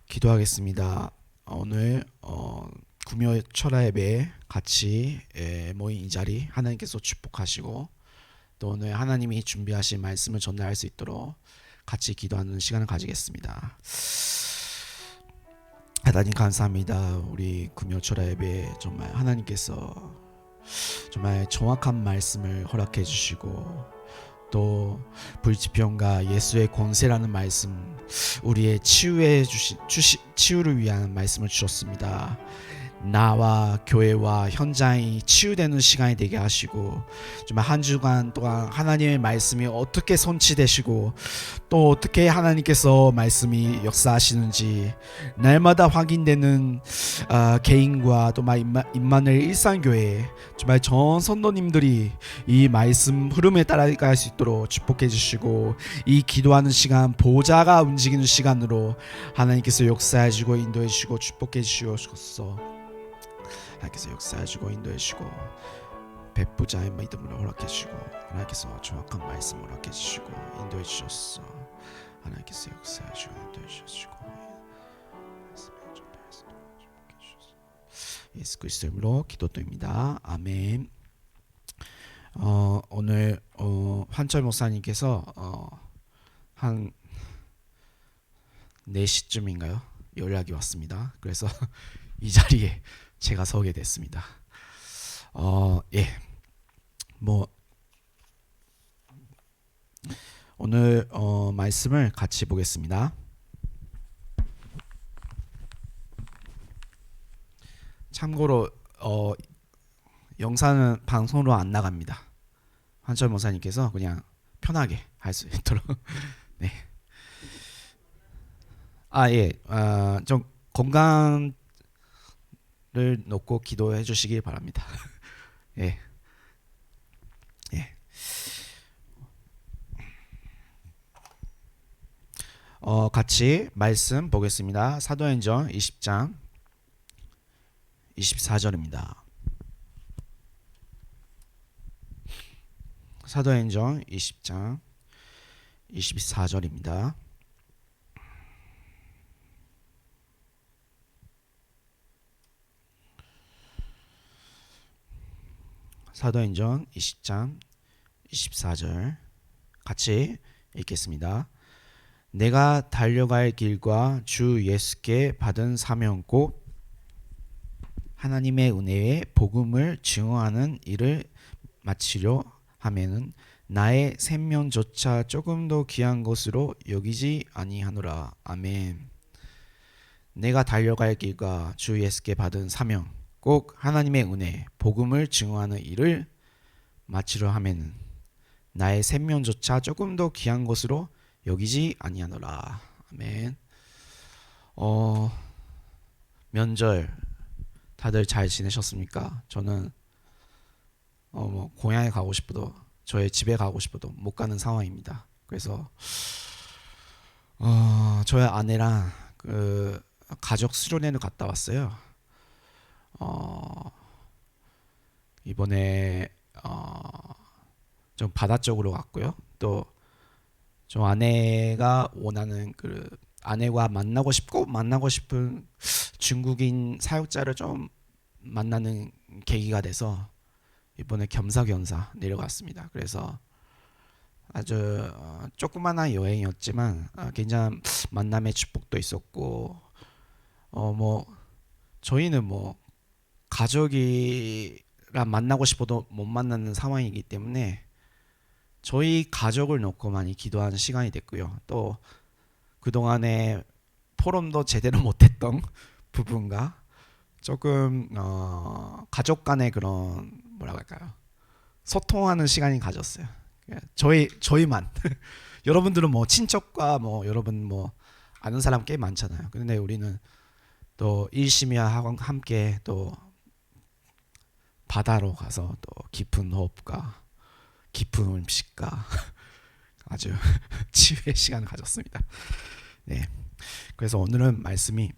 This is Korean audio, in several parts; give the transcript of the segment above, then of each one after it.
기도하겠습니다. 오늘 금요 철야 예배에 같이 모인 이 자리 하나님께서 축복하시고 또 오늘 하나님이 준비하신 말씀을 전달할 수 있도록 같이 기도하는 시간을 가지겠습니다. 하나님 감사합니다. 우리 금요 철야 예배에 정말 하나님께서 정말 정확한 말씀을 허락해 주시고 또 불지평과 예수의 권세라는 말씀, 우리의 치유를 위한 말씀을 주셨습니다. 나와 교회와 현장이 치유되는 시간이 되게 하시고 정말 한 주간 동안 하나님의 말씀이 어떻게 성취되시고 또 어떻게 하나님께서 말씀이 역사하시는지 날마다 확인되는 개인과 또 임마누엘 일산교회 정말 전 선도님들이 이 말씀 흐름에 따라갈 수 있도록 축복해 주시고 이 기도하는 시간 보좌가 움직이는 시간으로 하나님께서 역사해 주고 인도해 주시고 축복해 주시옵소서. 하나님께서 역사해 주고 인도해 주시고 백부자의 믿음을 허락해 주시고 하나님께서 정확한 말씀을 허락해 주시고 인도해 주셨어. 하나님께서 역사해 주고 인도해 주시고 예수 그리스도의 이름으로 기도드립니다. 아멘. 오늘 환철 목사님께서 한 4시쯤인가요? 연락이 왔습니다. 그래서 이 자리에 제가 서게 됐습니다. 오늘 말씀을 같이 보겠습니다. 참고로 영상은 방송으로 안 나갑니다. 한철 목사님께서 그냥 편하게 할 수 있도록 네. 좀 건강을 놓고 기도해 주시기 바랍니다. 예. 같이 말씀 보겠습니다. 사도행전 20장 24절입니다. 사도행전 20장 24절입니다. 사도행전 20장 24절 같이 읽겠습니다. 내가 달려갈 길과 주 예수께 받은 사명 곧 하나님의 은혜의 복음을 증언하는 일을 마치려 하면은 나의 생명조차 조금도 귀한 것으로 여기지 아니하노라. 아멘. 내가 달려갈 길과 주 예수께 받은 사명 꼭 하나님의 은혜 복음을 증언하는 일을 마치려 하면은 나의 생명조차 조금도 귀한 것으로 여기지 아니하노라. 아멘. 명절 다들 잘 지내셨습니까? 저는 고향에 가고 싶어도 저의 집에 가고 싶어도 못 가는 상황입니다. 그래서 저의 아내랑 그 가족 수련회를 갔다 왔어요. 이번에 좀 바다 쪽으로 갔고요. 또 좀 아내가 원하는 그 아내와 만나고 싶은 중국인 사역자를 좀 만나는 계기가 돼서 이번에 겸사겸사 내려갔습니다. 그래서 아주 조그마한 여행이었지만 굉장한 만남의 축복도 있었고 저희는 가족이랑 만나고 싶어도 못 만나는 상황이기 때문에 저희 가족을 놓고 많이 기도하는 시간이 됐고요. 또 그동안에 포럼도 제대로 못했던 부분과 조금 가족 간의 그런 소통하는 시간이 가졌어요. 저희만 여러분들은 친척과 여러분 아는 사람 꽤 많잖아요. 근데 우리는 또 일심이와 함께 또 바다로 가서 또 깊은 호흡과 깊은 음식과 아주 치유의 시간을 가졌습니다. 네. 그래서 오늘은 말씀이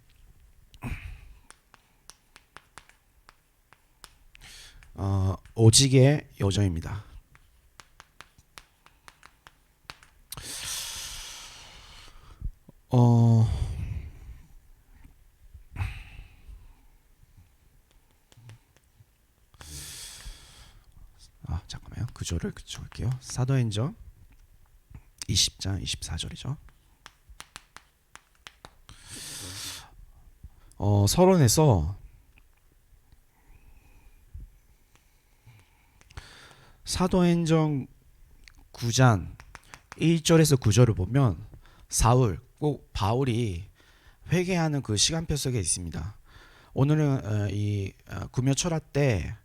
오직의 여정입니다. 구절을 적을게요. 사도행전 20장 24절이죠. 서론에서 사도행전 9장 1절에서 9절을 보면 꼭 바울이 회개하는 그 시간표 속에 있습니다. 오늘은 이 구며 철학 때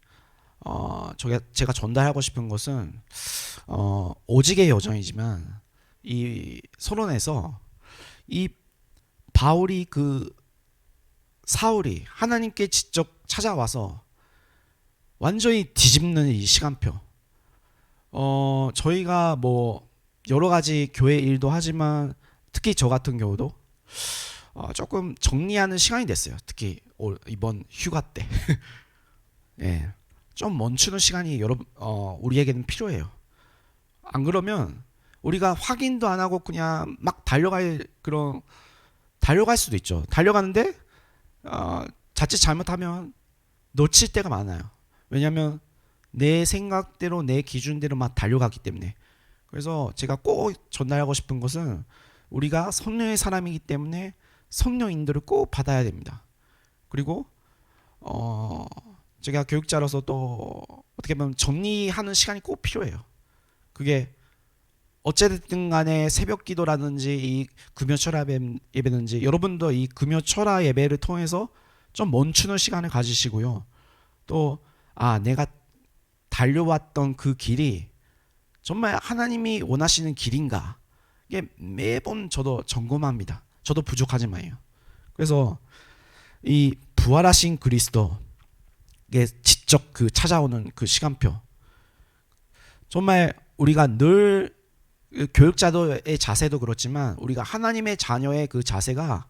제가 전달하고 싶은 것은 오직의 여정이지만 이 서론에서 이 바울이 사울이 하나님께 직접 찾아와서 완전히 뒤집는 이 시간표. 저희가 뭐 여러 가지 교회 일도 하지만 특히 저 같은 경우도 조금 정리하는 시간이 됐어요. 특히 이번 휴가 때. 예, 좀 멈추는 시간이 우리에게는 필요해요. 안 그러면 우리가 확인도 안 하고 그냥 막 달려갈 수도 있죠. 달려가는데 자칫 잘못하면 놓칠 때가 많아요. 왜냐하면 내 생각대로 내 기준대로 막 달려가기 때문에. 그래서 제가 꼭 전달하고 싶은 것은 우리가 성령의 사람이기 때문에 성령 인도를 꼭 받아야 됩니다. 그리고 제가 교육자로서 또 어떻게 보면 정리하는 시간이 꼭 필요해요. 그게 어쨌든 간에 새벽 기도라든지 이 금요철야 예배든지 여러분도 이 금요철야 예배를 통해서 좀 멈추는 시간을 가지시고요. 또 내가 달려왔던 그 길이 정말 하나님이 원하시는 길인가, 이게 매번 저도 점검합니다. 저도 부족하지만요. 그래서 이 부활하신 그리스도에 직접 찾아오는 그 시간표, 정말 우리가 늘 교육자의 자세도 그렇지만 우리가 하나님의 자녀의 그 자세가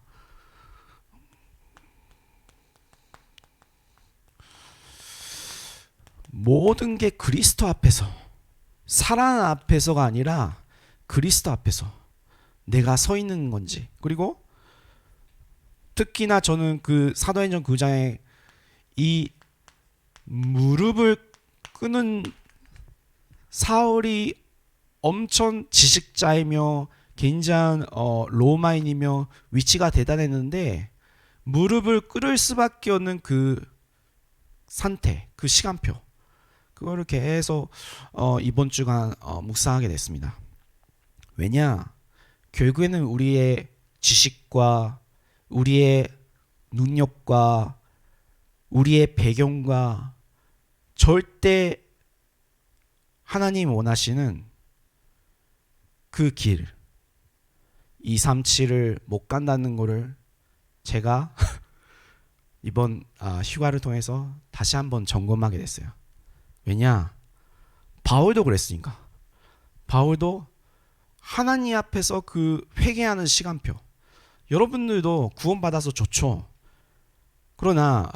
모든 게 그리스도 앞에서, 사랑 앞에서가 아니라 그리스도 앞에서 내가 서 있는 건지. 그리고 특히나 저는 그 사도행전 9장에 이 무릎을 끄는 사울이 엄청 지식자이며 굉장한 로마인이며 위치가 대단했는데 무릎을 꿇을 수밖에 없는 그 상태, 그 시간표, 그거를 계속 이번 주간 묵상하게 됐습니다. 왜냐? 결국에는 우리의 지식과 우리의 능력과 우리의 배경과 절대 하나님 원하시는 그 길 237을 못 간다는 거를 제가 이번 휴가를 통해서 다시 한번 점검하게 됐어요. 왜냐? 바울도 그랬으니까. 바울도 하나님 앞에서 그 회개하는 시간표. 여러분들도 구원받아서 좋죠. 그러나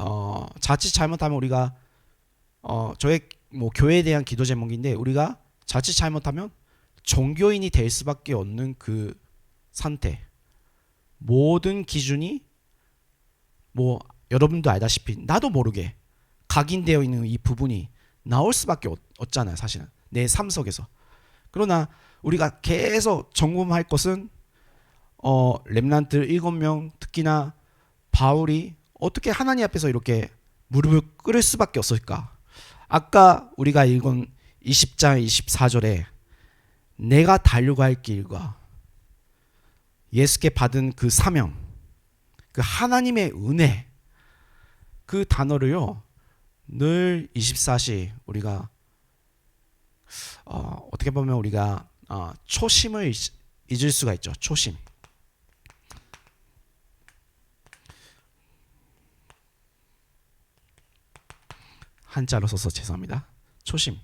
자칫 잘못하면 우리가 저의 뭐 교회에 대한 기도 제목인데, 우리가 자칫 잘못하면 종교인이 될 수밖에 없는 그 상태. 모든 기준이 뭐 여러분도 알다시피 나도 모르게 각인되어 있는 이 부분이 나올 수밖에 없잖아요, 사실은 내 삶 속에서. 그러나 우리가 계속 점검할 것은 렘넌트 7명, 특히나 바울이 어떻게 하나님 앞에서 이렇게 무릎을 꿇을 수밖에 없을까. 아까 우리가 읽은 20장 24절에 내가 달려갈 길과 예수께 받은 그 사명, 그 하나님의 은혜, 그 단어를요 늘 24시 우리가 어떻게 보면 우리가 초심을 잊을 수가 있죠. 초심. 한자로 써서 죄송합니다. 초심.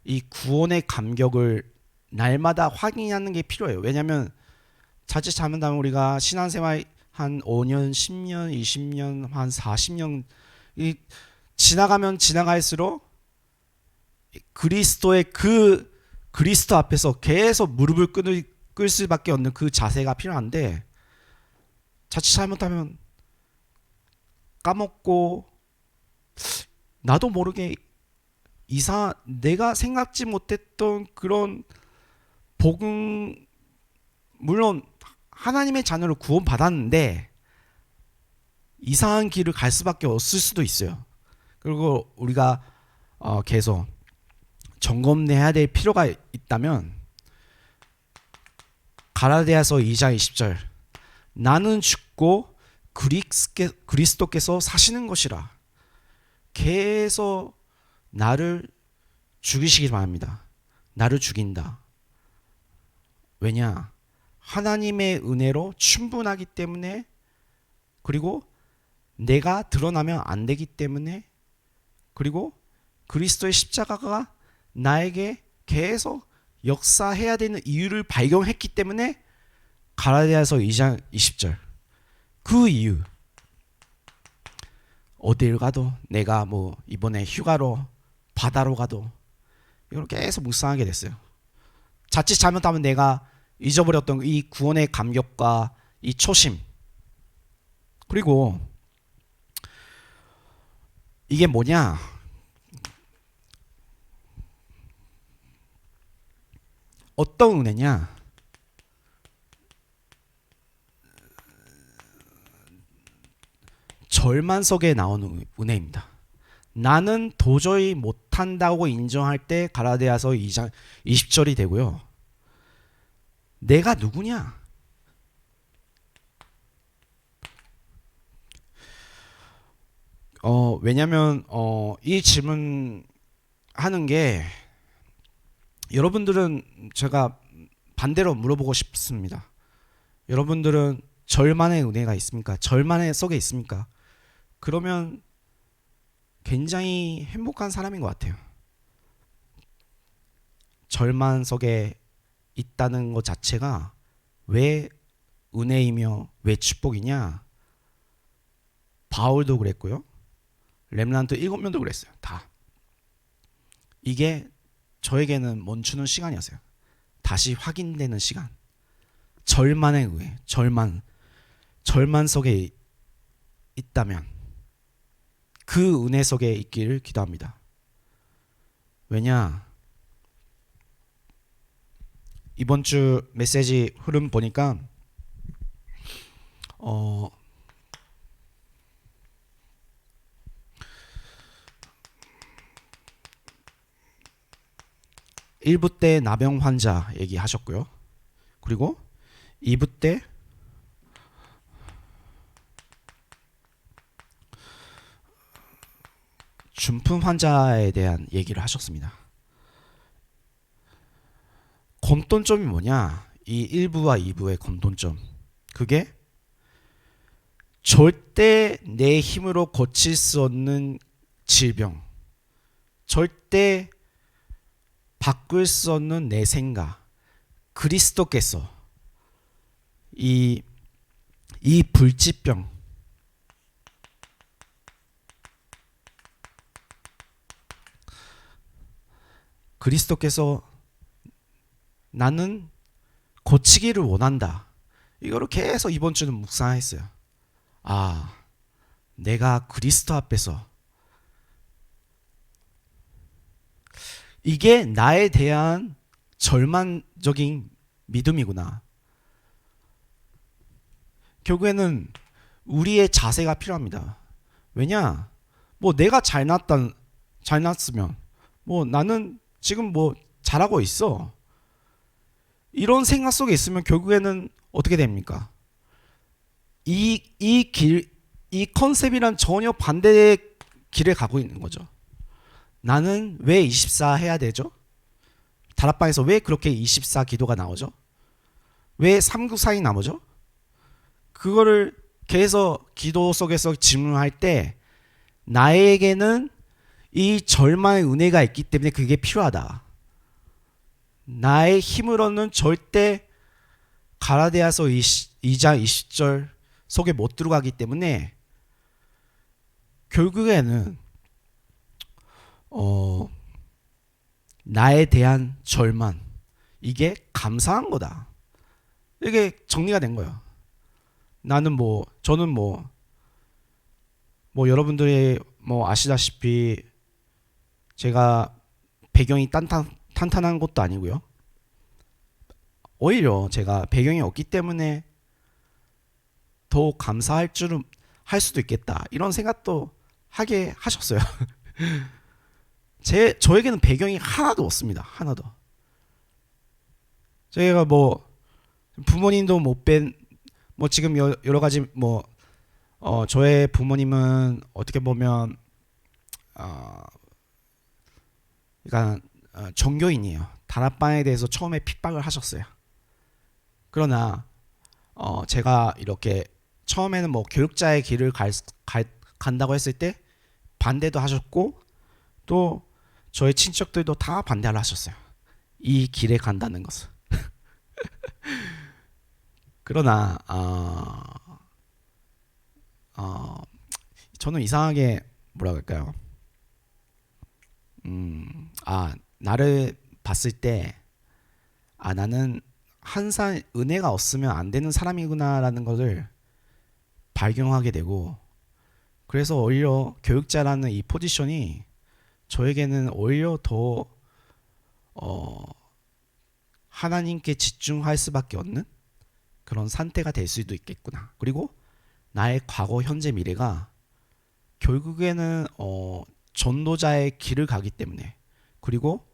이 구원의 감격을 날마다 확인하는 게 필요해요. 왜냐하면 자칫 잘못하면 우리가 신앙생활 한 5년, 10년, 20년, 한 40년 지나가면 지나갈수록 그리스도의 그리스도 앞에서 계속 무릎을 꿇을 수밖에 없는 그 자세가 필요한데, 자칫 잘못하면 까먹고 나도 모르게 내가 생각지 못했던 그런 복음, 물론 하나님의 자녀로 구원받았는데 이상한 길을 갈 수밖에 없을 수도 있어요. 그리고 우리가 계속 점검해야 될 필요가 있다면 갈라디아서 2장 20절 나는 죽고 그리스도께서 사시는 것이라. 계속 나를 죽이시길 바랍니다. 나를 죽인다. 왜냐? 하나님의 은혜로 충분하기 때문에, 그리고 내가 드러나면 안 되기 때문에, 그리고 그리스도의 십자가가 나에게 계속 역사해야 되는 이유를 발견했기 때문에 갈라디아서 2장 20절 그 이유, 어딜 가도 내가 뭐 이번에 휴가로 바다로 가도 이걸 계속 묵상하게 됐어요. 자칫 잘못하면 내가 잊어버렸던 이 구원의 감격과 이 초심, 그리고 이게 뭐냐, 어떤 은혜냐, 절만 속에 나오는 은혜입니다. 나는 도저히 못한다고 인정할 때 갈라디아서 2장 20절이 되고요. 내가 누구냐? 왜냐면 이 질문 하는 게, 여러분들은 제가 반대로 물어보고 싶습니다. 여러분들은 절만의 은혜가 있습니까? 절만의 속에 있습니까? 그러면 굉장히 행복한 사람인 것 같아요. 절만 속에 있다는 것 자체가 왜 은혜이며 왜 축복이냐? 바울도 그랬고요. 렘넌트 7명도 그랬어요. 다. 이게 저에게는 멈추는 시간이었어요. 다시 확인되는 시간. 절만의 은혜, 절만 속에 있다면 그 은혜 속에 있기를 기도합니다. 왜냐? 이번 주 메시지 흐름 보니까 1부 때 나병 환자 얘기하셨고요. 그리고 2부 때 중풍 환자에 대한 얘기를 하셨습니다. 공통점이 뭐냐? 이 1부와 2부의 공통점. 그게 절대 내 힘으로 고칠 수 없는 질병, 절대 바꿀 수 없는 내 생각, 그리스도께서 이 불치병, 그리스도께서 나는 고치기를 원한다. 이거를 계속 이번 주는 묵상했어요. 아, 내가 그리스도 앞에서 이게 나에 대한 절망적인 믿음이구나. 결국에는 우리의 자세가 필요합니다. 왜냐? 뭐 내가 잘났으면 뭐 나는 지금 뭐 잘하고 있어. 이런 생각 속에 있으면 결국에는 어떻게 됩니까? 이 컨셉이란 전혀 반대의 길을 가고 있는 거죠. 나는 왜 24 해야 되죠? 다락방에서 왜 그렇게 24 기도가 나오죠? 왜 394이 나오죠? 그거를 계속 기도 속에서 질문할 때 나에게는 이 절망의 은혜가 있기 때문에 그게 필요하다. 나의 힘으로는 절대 갈라디아서 2장 20절 속에 못 들어가기 때문에 결국에는 나에 대한 절망, 이게 감사한 거다. 이게 정리가 된 거예요. 저는 여러분들이 아시다시피 제가 배경이 탄탄한 것도 아니고요. 오히려 제가 배경이 없기 때문에 더 감사할 줄은 할 수도 있겠다 이런 생각도 하게 하셨어요. 저에게는 배경이 하나도 없습니다. 하나도. 제가 뭐 부모님도 못 뵌 뭐 지금 여러 가지 뭐 저의 부모님은 어떻게 보면 그러니까 종교인이에요. 다락방에 대해서 처음에 핍박을 하셨어요. 그러나 제가 이렇게 처음에는 뭐 교육자의 길을 간다고 했을 때 반대도 하셨고 또 저의 친척들도 다 반대를 하셨어요. 이 길에 간다는 것을. 그러나 저는 이상하게 뭐라 그럴까요? 나를 봤을 때 나는 항상 은혜가 없으면 안 되는 사람이구나라는 것을 발견하게 되고, 그래서 오히려 교육자라는 이 포지션이 저에게는 오히려 더 하나님께 집중할 수밖에 없는 그런 상태가 될 수도 있겠구나. 그리고 나의 과거, 현재, 미래가 결국에는 전도자의 길을 가기 때문에, 그리고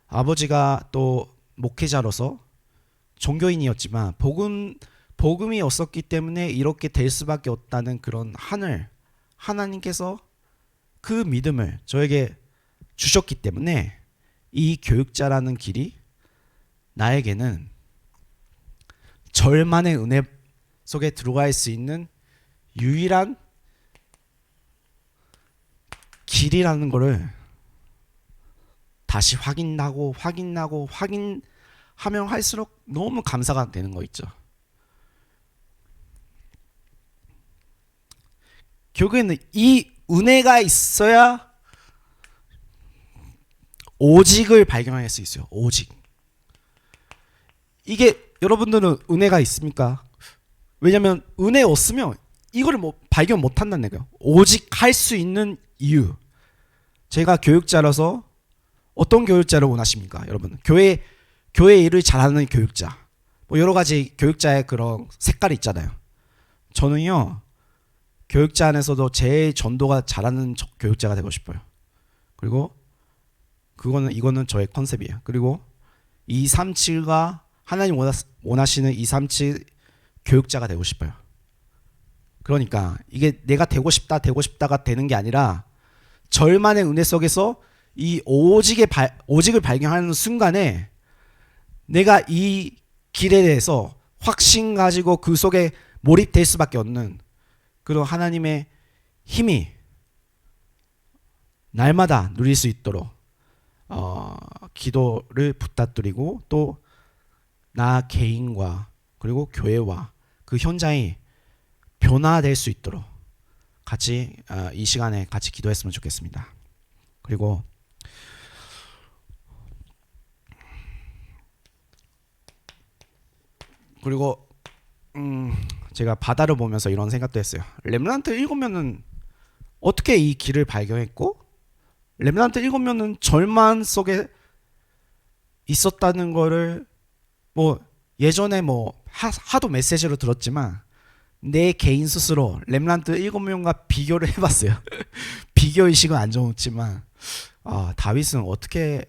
아버지가 또 목회자로서 종교인이었지만 복음이 없었기 때문에 이렇게 될 수밖에 없다는 그런 하나님께서 그 믿음을 저에게 주셨기 때문에 이 교육자라는 길이 나에게는 절만의 은혜 속에 들어갈 수 있는 유일한 길이라는 것을 다시 확인하면 할수록 너무 감사가 되는 거 있죠. 결국에는 이 은혜가 있어야 오직을 발견할 수 있어요. 오직. 이게 여러분들은 은혜가 있습니까? 왜냐면 은혜 없으면 이거를 뭐 발견 못 한다는 거예요. 오직 할 수 있는 이유. 제가 교육자라서 어떤 교육자를 원하십니까? 여러분. 교회 일을 잘하는 교육자. 뭐 여러 가지 교육자의 그런 색깔이 있잖아요. 저는요. 교육자 안에서도 제일 전도가 잘하는 교육자가 되고 싶어요. 그리고 이거는 저의 컨셉이에요. 그리고 237과 하나님 원하시는 237 교육자가 되고 싶어요. 그러니까 이게 내가 되고 싶다가 되는 게 아니라 절만의 은혜 속에서 이 오직을 발견하는 순간에 내가 이 길에 대해서 확신 가지고 그 속에 몰입될 수밖에 없는 그런 하나님의 힘이 날마다 누릴 수 있도록 기도를 부탁드리고, 또 나 개인과 그리고 교회와 그 현장이 변화될 수 있도록 같이 이 시간에 같이 기도했으면 좋겠습니다. 그리고 제가 바다를 보면서 이런 생각도 했어요. 렘넌트 7명은 어떻게 이 길을 발견했고, 렘넌트 7명은 절만 속에 있었다는 거를 뭐 예전에 뭐 하도 메시지로 들었지만 내 개인 스스로 렘넌트 7명과 비교를 해봤어요. 비교 의식은 안 좋지만 다윗은 어떻게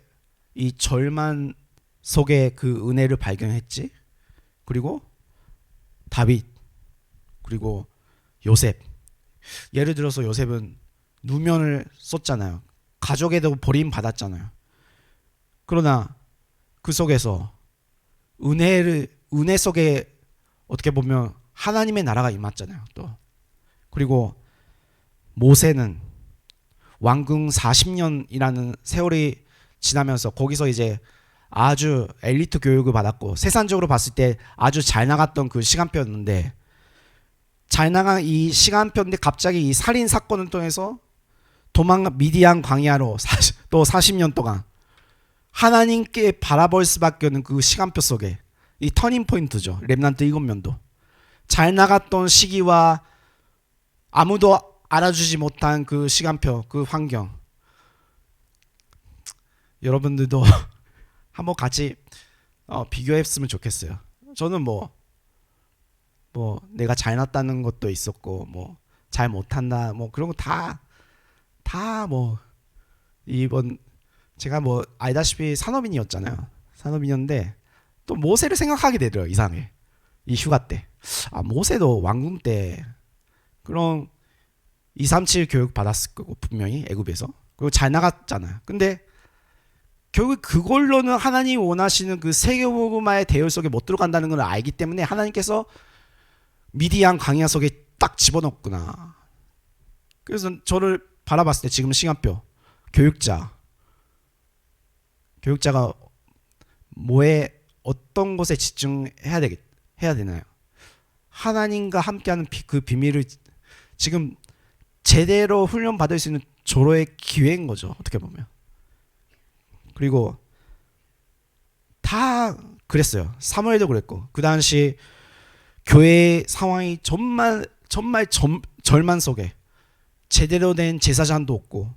이 절만 속에 그 은혜를 발견했지? 그리고 다윗, 그리고 요셉. 예를 들어서 요셉은 누면을 썼잖아요. 가족에도 버림받았잖아요. 그러나 그 속에서 은혜 속에 어떻게 보면 하나님의 나라가 임했잖아요. 또 그리고 모세는 왕궁 40년이라는 세월이 지나면서 거기서 이제 아주 엘리트 교육을 받았고 세상적으로 봤을 때 아주 잘 나갔던 그 시간표였는데, 잘 나간 이 시간표인데 갑자기 이 살인 사건을 통해서 미디안 광야로 또 40년 동안 하나님께 바라볼 수밖에 없는 그 시간표 속에 이 터닝 포인트죠. 렘넌트 7명도 잘 나갔던 시기와 아무도 알아주지 못한 그 시간표, 그 환경. 여러분들도 한번 같이 비교했으면 좋겠어요. 저는 뭐 내가 잘났다는 것도 있었고 뭐 잘 못한다 뭐 그런 거 다 뭐 이번 제가 뭐 알다시피 산업인이었잖아요. 산업인이었는데 또 모세를 생각하게 되더라고요. 이상해. 이 휴가 때. 아 모세도 왕궁 때 그런 237 교육 받았을 거고 분명히 애굽에서. 그리고 잘 나갔잖아요. 근데 결국 그걸로는 하나님 원하시는 그 세계복음화의 대열 속에 못 들어간다는 걸 알기 때문에 하나님께서 미디안 광야 속에 딱 집어넣었구나. 그래서 저를 바라봤을 때 지금 시간표 교육자가 뭐에 어떤 것에 집중해야 해야 되나요? 하나님과 함께하는 그 비밀을 지금 제대로 훈련 받을 수 있는 조로의 기회인 거죠. 어떻게 보면. 그리고 다 그랬어요. 사무엘도 그랬고 그 당시 교회의 상황이 정말 절만 속에 제대로 된 제사장도 없고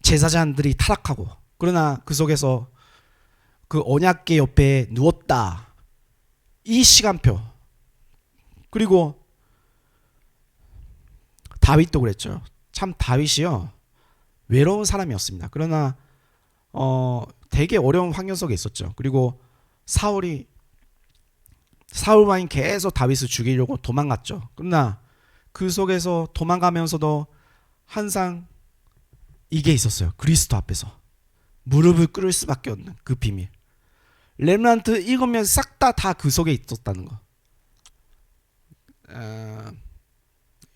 제사장들이 타락하고 그러나 그 속에서 그 언약궤 옆에 누웠다. 이 시간표. 그리고 다윗도 그랬죠. 참 다윗이요 외로운 사람이었습니다. 그러나 되게 어려운 환경 속에 있었죠. 그리고 사울 왕이 계속 다윗을 죽이려고 도망갔죠. 그러나 그 속에서 도망가면서도 항상 이게 있었어요. 그리스도 앞에서 무릎을 꿇을 수밖에 없는 그 비밀. 렘넌트 7명 싹 다 그 속에 있었다는 거.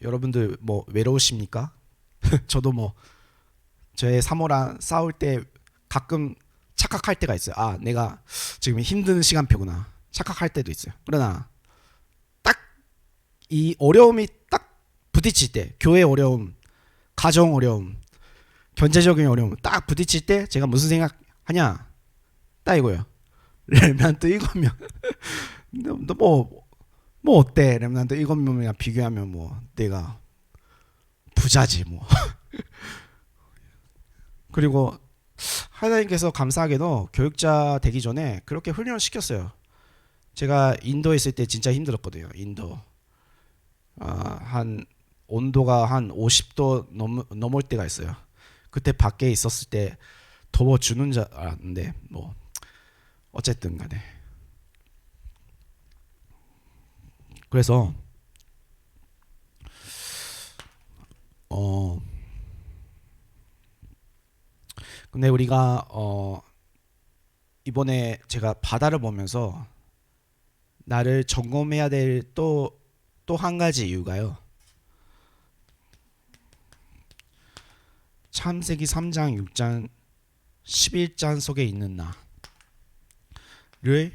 여러분들 뭐 외로우십니까? 저도 뭐 저의 사모랑 싸울 때 가끔 착각할 때가 있어요. 아 내가 지금 힘든 시간표구나 착각할 때도 있어요. 그러나 딱 이 어려움이 딱 부딪힐 때 교회 어려움, 가정 어려움, 경제적인 어려움 딱 부딪힐 때 제가 무슨 생각하냐 딱 이거예요. 렘넌트 7명 너 뭐 어때? 렘넌트 7명이랑 비교하면 뭐 내가 부자지 뭐. 그리고 하나님께서 감사하게도 교육자 되기 전에 그렇게 훈련을 시켰어요. 제가 인도에 있을 때 진짜 힘들었거든요. 인도 한 온도가 한 50도 넘을 때가 있어요. 그때 밖에 있었을 때 더워 주는 줄 알았는데 뭐 어쨌든 간에 그래서 근데 우리가 이번에 제가 바다를 보면서 나를 점검해야 될 또 한 가지 이유가요. 창세기 3장, 6장, 11장 속에 있는 나를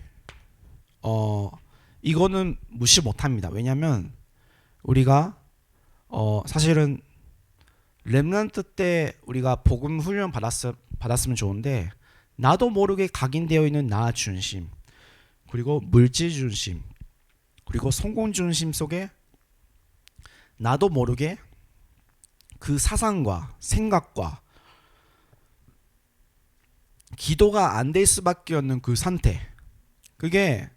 이거는 무시 못합니다. 왜냐하면 우리가 사실은 렘넌트 때 우리가 복음 훈련 받았으면 좋은데 나도 모르게 각인되어 있는 나 중심 그리고 물질 중심 그리고 성공 중심 속에 나도 모르게 그 사상과 생각과 기도가 안 될 수밖에 없는 그 상태. 그게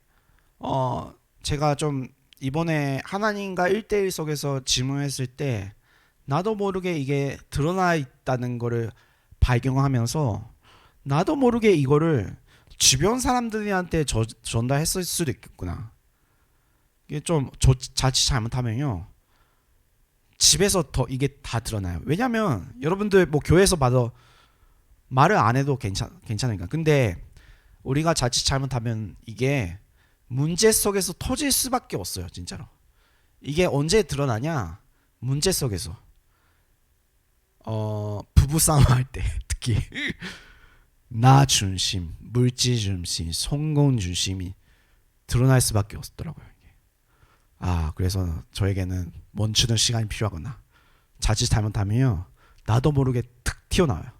제가 좀 이번에 하나님과 1대1 속에서 질문했을 때 나도 모르게 이게 드러나 있다는 거를 발견하면서 나도 모르게 이거를 주변 사람들한테 전달했을 수도 있겠구나. 이게 좀 자칫 잘못하면요 집에서 더 이게 다 드러나요. 왜냐면 여러분들 뭐 교회에서 봐도 말을 안 해도 괜찮으니까. 근데 우리가 자칫 잘못하면 이게 문제 속에서 터질 수밖에 없어요. 진짜로. 이게 언제 드러나냐? 문제 속에서. 부부싸움 할 때 특히 나 중심, 물질 중심, 성공 중심이 드러날 수밖에 없더라고요. 그래서 저에게는 멈추는 시간이 필요하거나 자칫 잘못하면요 나도 모르게 툭 튀어나와요.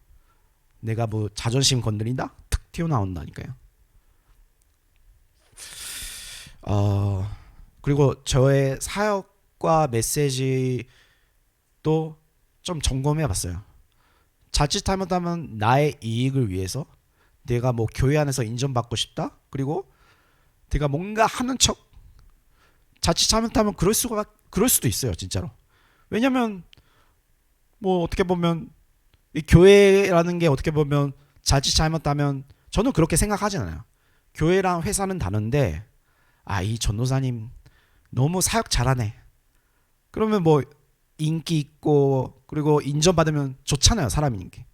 내가 뭐 자존심 건드린다? 툭 튀어나온다니까요. 그리고 저의 사역과 메시지도 좀 점검해 봤어요. 자칫 잘못하면 나의 이익을 위해서 내가 뭐 교회 안에서 인정받고 싶다. 그리고 내가 뭔가 하는 척 자칫 잘못하면 그럴 수도 있어요, 진짜로. 왜냐면 뭐 어떻게 보면 이 교회라는 게 어떻게 보면 자칫 잘못하면 저는 그렇게 생각하진 않아요. 교회랑 회사는 다른데 이 전도사님 너무 사역 잘하네. 그러면 뭐 인기 있고 그리고 인정받으면 좋잖아요, 사람이니까.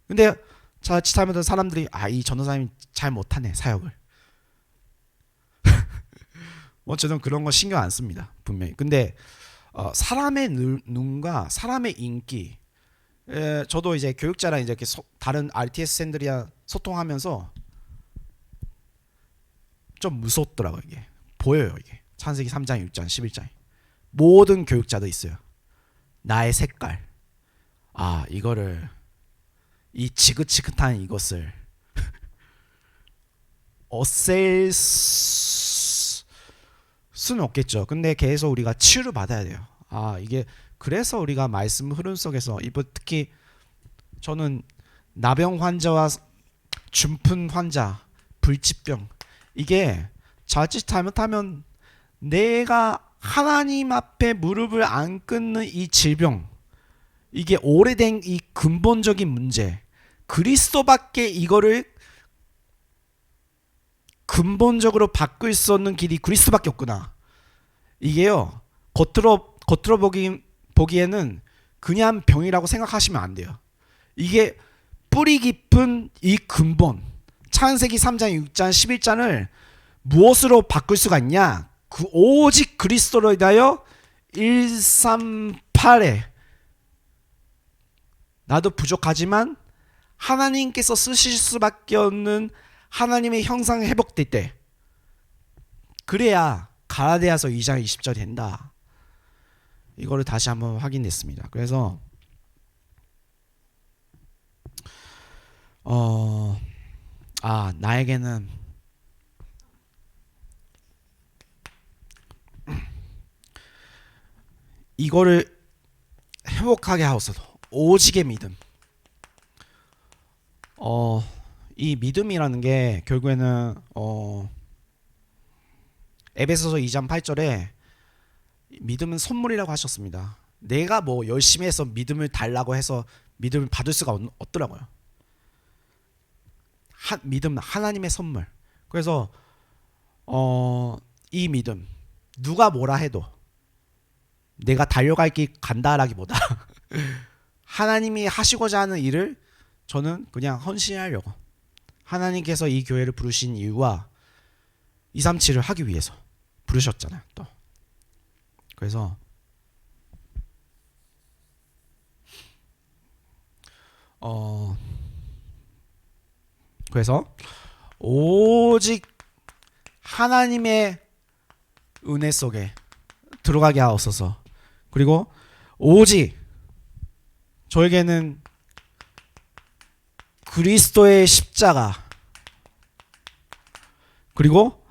근데 자칫 잘못하면 사람들이 이 전도사님 잘 못하네, 사역을. 뭐 저는 그런 거 신경 안 씁니다, 분명히. 근데 사람의 눈과 사람의 인기, 저도 이제 교육자랑 이제 이렇게 다른 RTS 샌들이랑 소통하면서 좀 무섭더라고요. 이게 보여요. 이게 창세기 3장, 6장, 11장 모든 교육자도 있어요. 나의 색깔, 이거를 이 지긋지긋한 이것을 없앨 수는 없겠죠. 근데 계속 우리가 치유를 받아야 돼요. 이게 그래서 우리가 말씀 흐름 속에서 특히 저는 나병 환자와 중풍 환자, 불치병, 이게 자칫 잘못하면 내가 하나님 앞에 무릎을 안 꿇는 이 질병, 이게 오래된 이 근본적인 문제, 그리스도밖에 이거를 근본적으로 바꿀 수 없는 길이 그리스도밖에 없구나. 이게요, 겉으로 보기에는 그냥 병이라고 생각하시면 안 돼요. 이게 뿌리 깊은 이 근본, 창세기 3장, 6장, 11장을 무엇으로 바꿀 수가 있냐? 오직 그리스도로 인하여 138에 나도 부족하지만 하나님께서 쓰실 수밖에 없는 하나님의 형상 회복될 때, 그래야 갈라디아서 2장 20절이 된다. 이거를 다시 한번 확인했습니다. 그래서 나에게는 이거를 회복하게 하옵소서. 오직의 믿음. 이 믿음이라는 게 결국에는 에베소서 2장 8절에 믿음은 선물이라고 하셨습니다. 내가 뭐 열심히 해서 믿음을 달라고 해서 믿음을 받을 수가 없더라고요. 믿음, 하나님의 선물. 그래서 이 믿음, 누가 뭐라 해도 내가 달려갈 길 간다라기보다 하나님이 하시고자 하는 일을 저는 그냥 헌신하려고, 하나님께서 이 교회를 부르신 이유와 237을 하기 위해서 부르셨잖아요. 또 그래서 오직 하나님의 은혜 속에 들어가게 하옵소서. 그리고 오직 저에게는 그리스도의 십자가, 그리고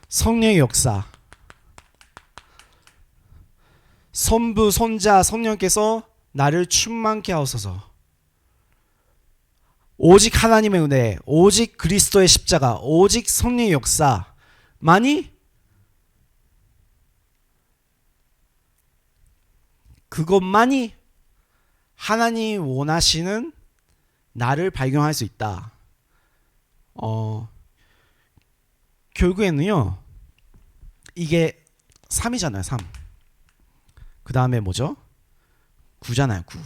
성령의 역사, 선부, 손자, 성령께서 나를 충만케 하옵소서. 오직 하나님의 은혜, 오직 그리스도의 십자가, 오직 성령의 역사만이, 그것만이 하나님이 원하시는 나를 발견할 수 있다. 결국에는요, 이게 3이잖아요. 3. 그 다음에 뭐죠? 9잖아요. 9.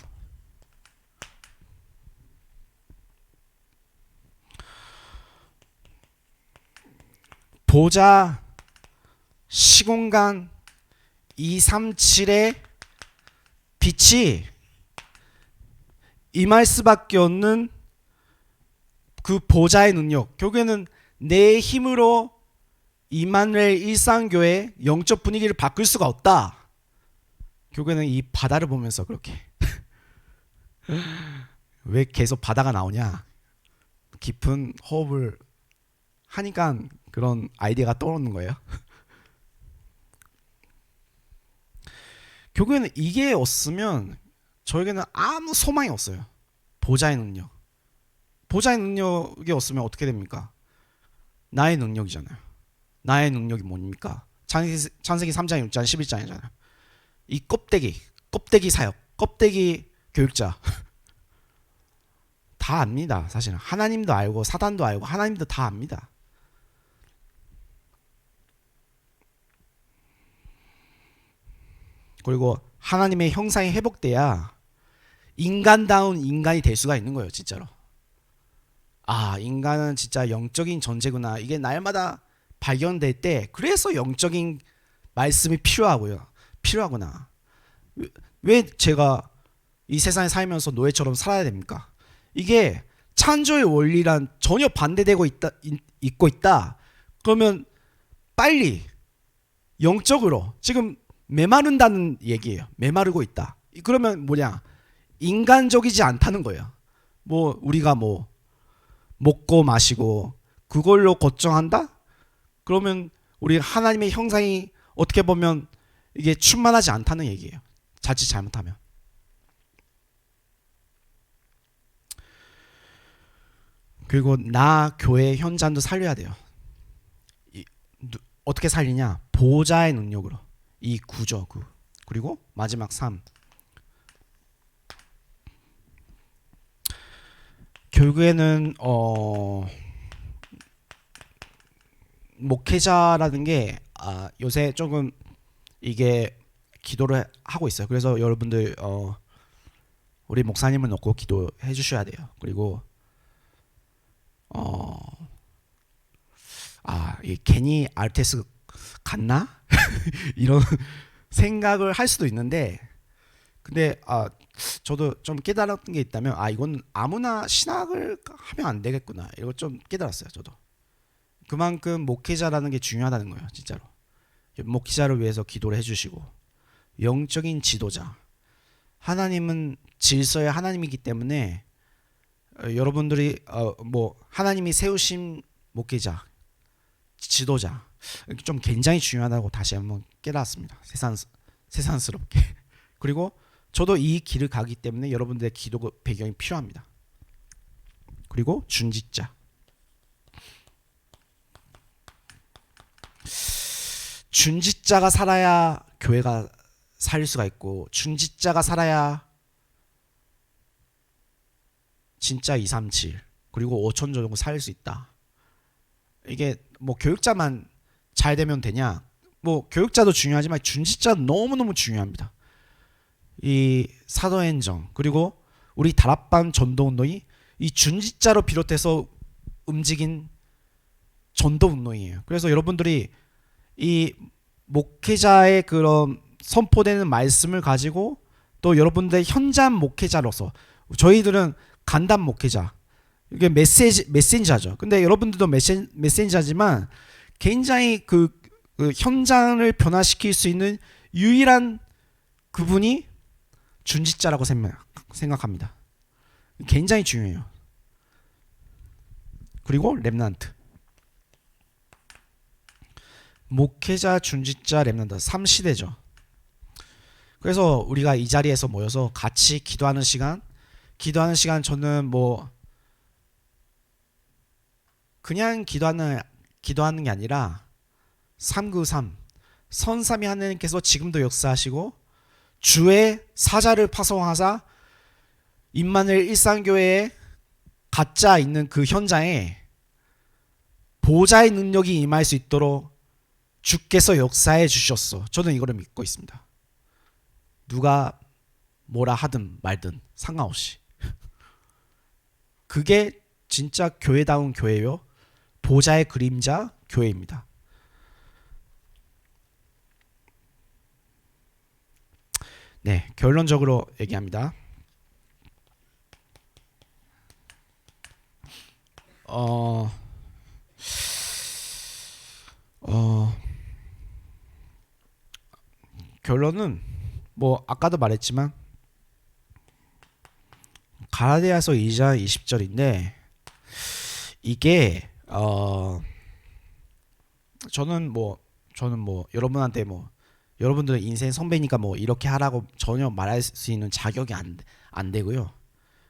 보좌, 시공간, 237의 빛이 임할 수밖에 없는 그 보좌의 능력, 결국에는 내 힘으로 이마누엘 일상교회 영적 분위기를 바꿀 수가 없다. 결국에는 이 바다를 보면서 그렇게 왜 계속 바다가 나오냐, 깊은 호흡을 하니까 그런 아이디어가 떠오르는 거예요. 결국에는 이게 없으면 저에게는 아무 소망이 없어요. 보좌의 능력. 보좌의 능력이 없으면 어떻게 됩니까? 나의 능력이잖아요. 나의 능력이 뭡니까? 창세기 3장 6장 11장이잖아요. 이 껍데기 사역, 껍데기 교육자 다 압니다. 사실은 하나님도 알고 사단도 알고 하나님도 다 압니다. 그리고 하나님의 형상이 회복돼야 인간다운 인간이 될 수가 있는 거예요. 진짜로. 아, 인간은 진짜 영적인 존재구나. 이게 날마다 발견될 때 그래서 영적인 말씀이 필요하구나. 왜 제가 이 세상에 살면서 노예처럼 살아야 됩니까? 이게 창조의 원리랑 전혀 반대되고 있고 있다. 그러면 빨리 영적으로 지금 메마른다는 얘기예요. 메마르고 있다. 그러면 뭐냐? 인간적이지 않다는 거예요. 뭐 우리가 뭐 먹고 마시고 그걸로 걱정한다? 그러면 우리 하나님의 형상이 어떻게 보면 이게 충만하지 않다는 얘기예요. 자칫 잘못하면. 그리고 나 교회 현장도 살려야 돼요. 어떻게 살리냐? 보좌의 능력으로. 이 구조. 그리고 마지막 3. 결국에는 목회자라는 게 요새 조금 이게 기도를 하고 있어요. 그래서 여러분들 우리 목사님을 놓고 기도해 주셔야 돼요. 그리고 괜히 RTS 갔나? 이런 생각을 할 수도 있는데, 근데 저도 좀 깨달았던 게 있다면 이건 아무나 신학을 하면 안 되겠구나. 이걸 좀 깨달았어요. 저도. 그만큼 목회자라는 게 중요하다는 거예요. 진짜로. 목회자를 위해서 기도를 해주시고, 영적인 지도자. 하나님은 질서의 하나님이기 때문에 여러분들이 뭐 하나님이 세우신 목회자, 지도자 좀 굉장히 중요하다고 다시 한번 깨달았습니다. 세상스럽게. 그리고 저도 이 길을 가기 때문에 여러분들의 기도 배경이 필요합니다. 그리고 중직자. 중직자가 살아야 교회가 살 수가 있고, 중직자가 살아야 진짜 237 그리고 5천 정도 살 수 있다. 이게 뭐 교육자만 잘 되면 되냐? 뭐 교육자도 중요하지만 중직자도 너무너무 중요합니다. 이 사도행정 그리고 우리 다락방 전도운동이 이 중직자로 비롯해서 움직인 전도운동이에요. 그래서 여러분들이 이 목회자의 그런 선포되는 말씀을 가지고 또 여러분들의 현장 목회자로서, 저희들은 간담 목회자, 이게 메신저죠. 근데 여러분들도 메신저지만 굉장히 그 현장을 변화시킬 수 있는 유일한 그분이 중직자라고 생각합니다. 굉장히 중요해요. 그리고 렘넌트. 목회자, 중직자, 렘넌트 3시대죠. 그래서 우리가 이 자리에서 모여서 같이 기도하는 시간 저는 뭐 그냥 기도하는 게 아니라 393 선삼위 하나님께서 지금도 역사하시고 주의 사자를 파송하사 임마누엘 일상교회에 가짜 있는 그 현장에 보좌의 능력이 임할 수 있도록 주께서 역사해 주셨어. 저는 이거를 믿고 있습니다. 누가 뭐라 하든 말든 상관없이. 그게 진짜 교회다운 교회요. 보좌의 그림자 교회입니다. 네, 결론적으로 얘기합니다. 결론은 뭐 아까도 말했지만 갈라디아서 2장 20절인데 이게 저는 뭐 여러분한테 뭐 여러분들은 인생 선배니까 뭐 이렇게 하라고 전혀 말할 수 있는 자격이 안 되고요.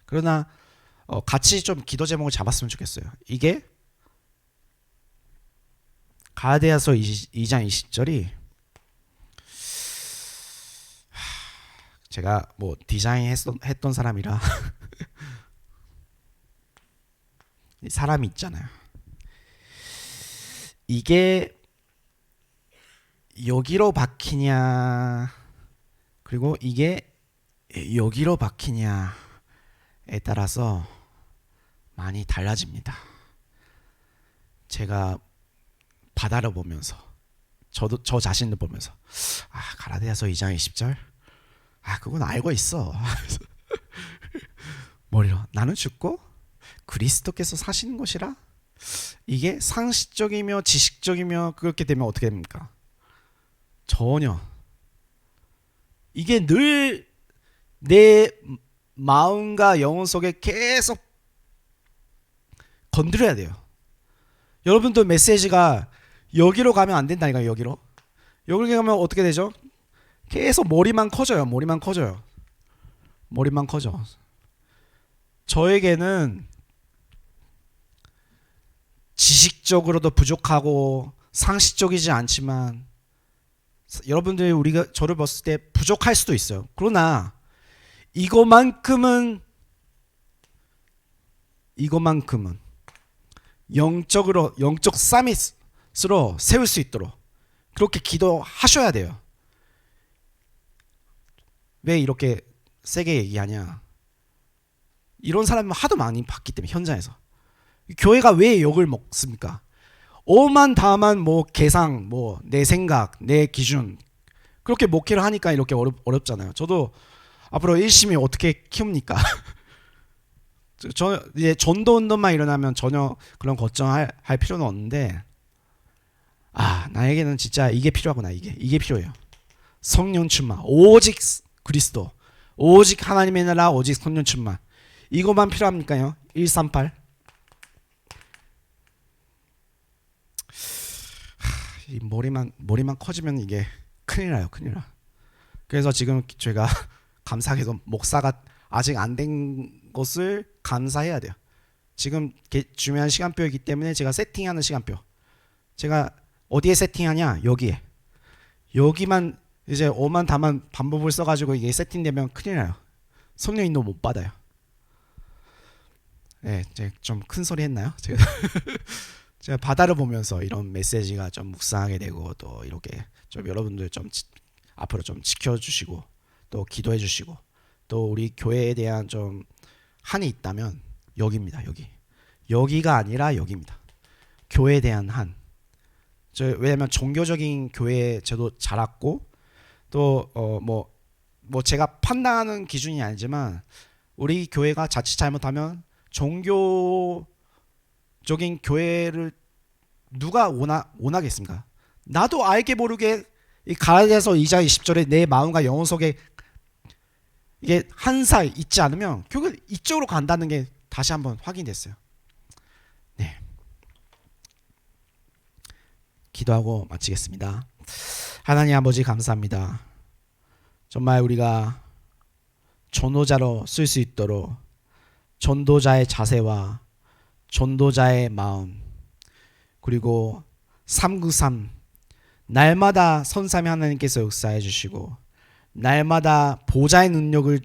그러나 같이 좀 기도 제목을 잡았으면 좋겠어요. 이게 갈라디아서 2장 20절이 제가 뭐 디자인 했던 사람이라 사람이 있잖아요. 이게 여기로 박히냐 그리고 이게 여기로 박히냐에 따라서 많이 달라집니다. 제가 바다를 보면서 저 자신을 보면서 갈라디아서 2장 20절 그건 알고 있어. 머리로 나는 죽고 그리스도께서 사시는 것이라. 이게 상식적이며 지식적이며 그렇게 되면 어떻게 됩니까? 전혀. 이게 늘 내 마음과 영혼 속에 계속 건드려야 돼요. 여러분들 메시지가 여기로 가면 안 된다니까요. 여기로 가면 어떻게 되죠? 계속 머리만 커져요. 머리만 커져. 저에게는 지식적으로도 부족하고 상식적이지 않지만 여러분들이 우리가 저를 봤을 때 부족할 수도 있어요. 그러나 이거만큼은 영적 서밋으로 세울 수 있도록 그렇게 기도하셔야 돼요. 왜 이렇게 세게 얘기하냐? 이런 사람은 하도 많이 봤기 때문에 현장에서. 교회가 왜 욕을 먹습니까? 오만 다만 뭐 계상, 뭐 내 생각, 내 기준 그렇게 목회를 하니까 이렇게 어렵잖아요. 저도 앞으로 열심히 어떻게 키웁니까? 저 이제 전도 운동만 일어나면 전혀 그런 걱정할 필요는 없는데 나에게는 진짜 이게 필요하구나. 이게 필요해요. 성령 충만, 오직 그리스도, 오직 하나님의 나라, 오직 성령 충만. 이것만 필요합니까요? 138. 이 머리만 커지면 이게 큰일 나요. 그래서 지금 제가 감사하게도 목사가 아직 안 된 것을 감사해야 돼요. 지금 중요한 시간표이기 때문에 제가 세팅하는 시간표. 제가 어디에 세팅하냐? 여기만 이제 오만 다만 반복을 써가지고 이게 세팅되면 큰일 나요. 성령 인도 못 받아요. 네, 좀 큰 소리 했나요? 제가 바다를 보면서 이런 메시지가 좀 묵상하게 되고 또 이렇게 좀 여러분들 좀 앞으로 좀 지켜주시고 또 기도해 주시고 또 우리 교회에 대한 좀 한이 있다면 여기입니다. 여기가 아니라 여기입니다. 교회에 대한 한. 왜냐면 종교적인 교회 저도 자랐고 또 뭐 제가 판단하는 기준이 아니지만 우리 교회가 자칫 잘못하면 종교적인 교회를 누가 원하겠습니까? 나도 알게 모르게 이 갈라디아서 2장 20절에 내 마음과 영혼 속에 이게 한사 있지 않으면 결국 이쪽으로 간다는 게 다시 한번 확인됐어요. 네. 기도하고 마치겠습니다. 하나님 아버지 감사합니다. 정말 우리가 전도자로 쓸 수 있도록 전도자의 자세와 전도자의 마음 그리고 393 날마다 선삼위 하나님께서 역사해 주시고 날마다 보좌의 능력을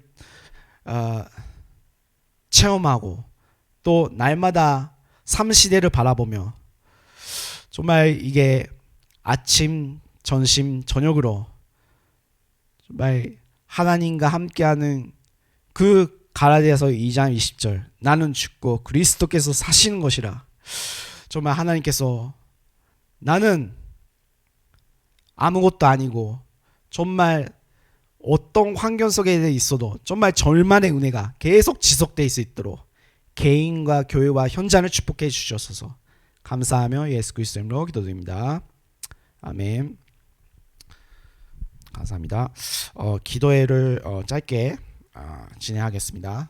체험하고 또 날마다 삶시대를 바라보며 정말 이게 아침, 점심, 저녁으로 정말 하나님과 함께하는 그 갈라디아서 2장 20절 나는 죽고 그리스도께서 사시는 것이라. 정말 하나님께서 나는 아무것도 아니고 정말 어떤 환경 속에 있어도 정말 절만의 은혜가 계속 지속될 수 있도록 개인과 교회와 현장을 축복해 주셔서 감사하며 예수 그리스도 이름으로 기도드립니다. 아멘. 감사합니다. 기도회를 짧게 진행하겠습니다.